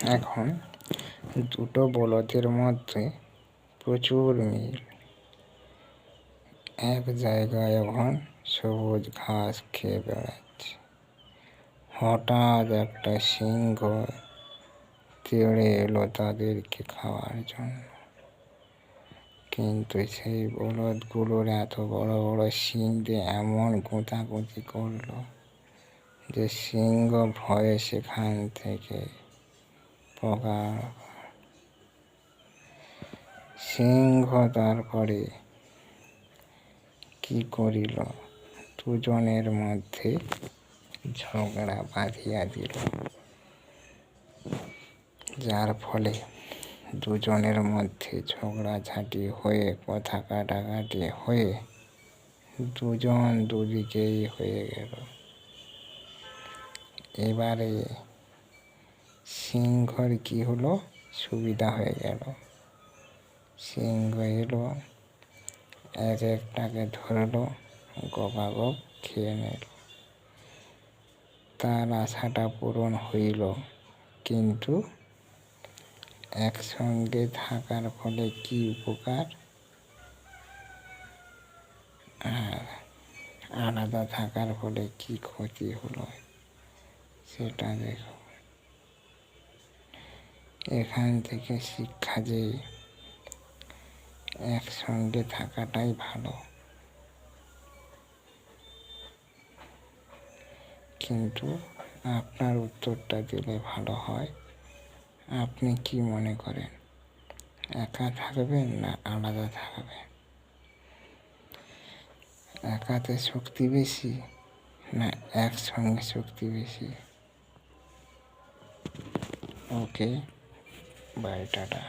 এখন দুটো বলদের মধ্যে প্রচুর মিল। এক জায়গায় এখন সবুজ ঘাস খেয়ে বেড়াচ্ছে। হঠাৎ একটা সিংহ তেড়ে এলো তাদেরকে খাওয়ার জন্য। কিন্তু সেই বলদগুলোর এত বড় বড় শিং দিয়ে এমন গোঁতাগুঁতি করলো যে সিংহ ভয়ে সেখান থেকে সিংহ তারপরে কি করিল, দুজনের মধ্যে ঝগড়া বাঁধিয়া দিল, যার ফলে দুজনের মধ্যে ঝগড়াঝাঁটি হয়ে কথা কাটাকাটি হয়ে দুজন দুদিকেই হয়ে গেল। এবারে সিংহর কি হলো, সুবিধা হয়ে গেল। সিংহ এলো, এক একটাকে ধরলো, গপাগপ খেয়ে নিল। তার আশাটা পূরণ হইল, কিন্তু একসঙ্গে থাকার ফলে কি উপকার আর আলাদা থাকার ফলে কি ক্ষতি হলো সেটা দেখো। এখান থেকে শিক্ষা যে একসঙ্গে থাকাটাই ভালো। কিন্তু আপনার উত্তরটা দিলে ভালো হয়। আপনি কি মনে করেন, একা থাকবেন না আলাদা থাকবেন? একাতে শক্তি বেশি না একসঙ্গে শক্তি বেশি? ওকে, বাই, টাটা।